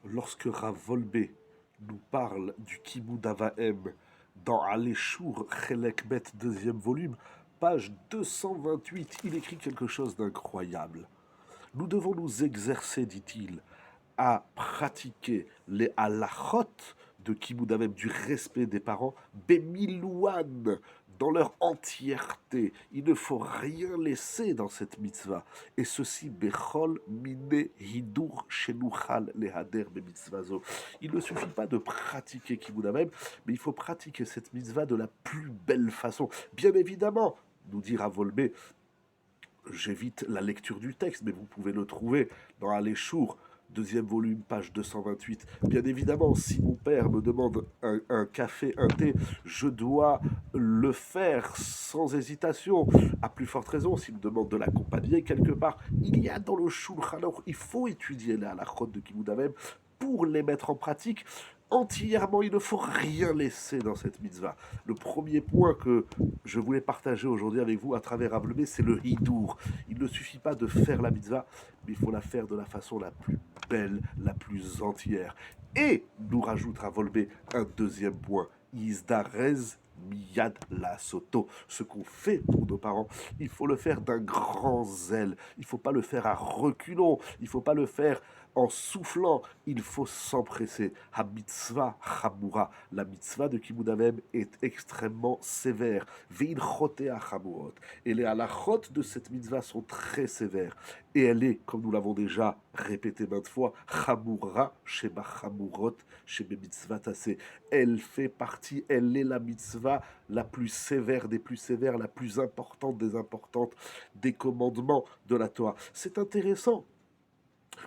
Lorsque Rav Wolbe nous parle du Kibbout Avahem dans Aléchour, Chelek Bet, deuxième volume, page 228, il écrit quelque chose d'incroyable. Nous devons nous exercer, dit-il, à pratiquer les halachot de Kibbout Avahem, du respect des parents, Bemilouan, dans leur entièreté. Il ne faut rien laisser dans cette mitzvah. Et ceci, Bechol Mine Hidur Shenuchal Lehader Bemitzvazo. Il ne suffit pas de pratiquer Kibbout Avahem, mais il faut pratiquer cette mitzvah de la plus belle façon. Bien évidemment, nous dira Volbé, j'évite la lecture du texte, mais vous pouvez le trouver dans Aléchour, deuxième volume, page 228. Bien évidemment, si mon père me demande un café, un thé, je dois le faire sans hésitation. À plus forte raison, s'il me demande de l'accompagner quelque part, il y a dans le Shulchan Aruch, il faut étudier la halachot de Kibbout Avahem pour les mettre en pratique entièrement. Il ne faut rien laisser dans cette mitzvah. Le premier point que je voulais partager aujourd'hui avec vous à travers Avlemé, c'est le hidour. Il ne suffit pas de faire la mitzvah, mais il faut la faire de la façon la plus belle, la plus entière. Et nous rajoute Ravolbé un deuxième point, Isdarez Miyad la Soto. Ce qu'on fait pour nos parents, il faut le faire d'un grand zèle. Il ne faut pas le faire à reculons. Il ne faut pas le faire en soufflant. Il faut s'empresser. Ha mitzvah chamura. La mitzvah de Kibbout Avahem est extrêmement sévère. Ve'il chotea chamurot. Et les halachot de cette mitzvah sont très sévères. Et elle est, comme nous l'avons déjà répété maintes fois, chamura sheba chamurot shebe mitzvah tassé. Elle fait partie, elle est la mitzvah la plus sévère des plus sévères, la plus importante des importantes des commandements de la Torah. C'est intéressant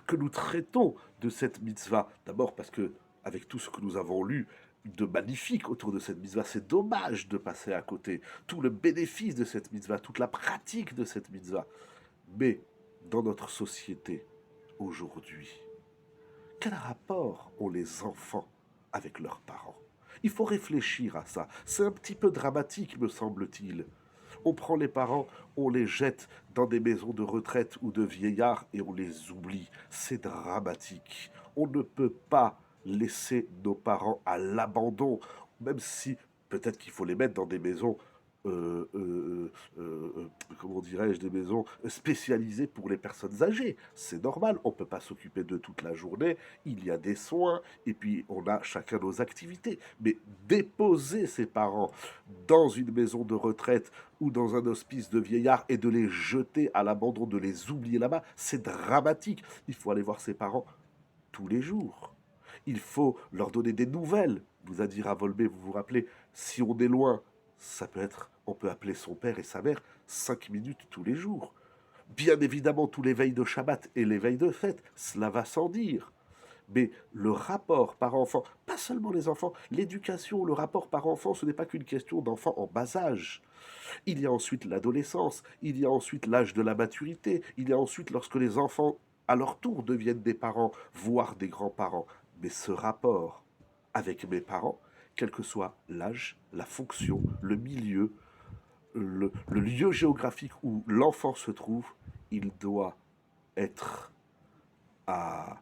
que nous traitons de cette mitzvah. D'abord parce que, avec tout ce que nous avons lu de magnifique autour de cette mitzvah, c'est dommage de passer à côté. Tout le bénéfice de cette mitzvah, toute la pratique de cette mitzvah. Mais dans notre société, aujourd'hui, quel rapport ont les enfants avec leurs parents? Il faut réfléchir à ça. C'est un petit peu dramatique, me semble-t-il. On prend les parents, on les jette dans des maisons de retraite ou de vieillards et on les oublie. C'est dramatique. On ne peut pas laisser nos parents à l'abandon, même si peut-être qu'il faut les mettre dans des maisons euh, euh, comment dirais-je, des maisons spécialisées pour les personnes âgées. C'est normal, on ne peut pas s'occuper de toute la journée, il y a des soins, et puis on a chacun nos activités. Mais déposer ses parents dans une maison de retraite ou dans un hospice de vieillards et de les jeter à l'abandon, de les oublier là-bas, c'est dramatique. Il faut aller voir ses parents tous les jours. Il faut leur donner des nouvelles. Vous a dit Ravolbé, vous vous rappelez, si on est loin, ça peut être, on peut appeler son père et sa mère 5 minutes tous les jours. Bien évidemment, tous les veilles de Shabbat et les veilles de fête, cela va sans dire. Mais le rapport par enfant, pas seulement les enfants, l'éducation, le rapport par enfant, ce n'est pas qu'une question d'enfants en bas âge. Il y a ensuite l'adolescence, il y a ensuite l'âge de la maturité, il y a ensuite lorsque les enfants, à leur tour, deviennent des parents, voire des grands-parents. Mais ce rapport avec mes parents, quel que soit l'âge, la fonction, le milieu, le lieu géographique où l'enfant se trouve, il doit être à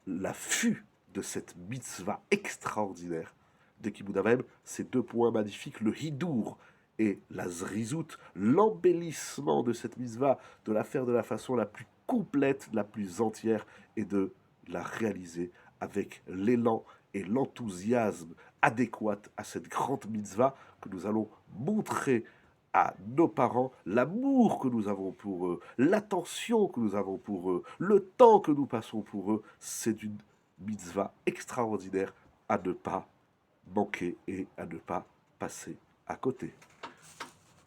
l'affût de cette mitzvah extraordinaire de Kibbout Avahem. Ces deux points magnifiques, le hidour et la zrizout, l'embellissement de cette mitzvah, de la faire de la façon la plus complète, la plus entière, et de la réaliser avec l'élan et l'enthousiasme adéquat à cette grande mitzvah que nous allons montrer à nos parents, l'amour que nous avons pour eux, l'attention que nous avons pour eux, le temps que nous passons pour eux, c'est d'une mitzvah extraordinaire à ne pas manquer et à ne pas passer à côté.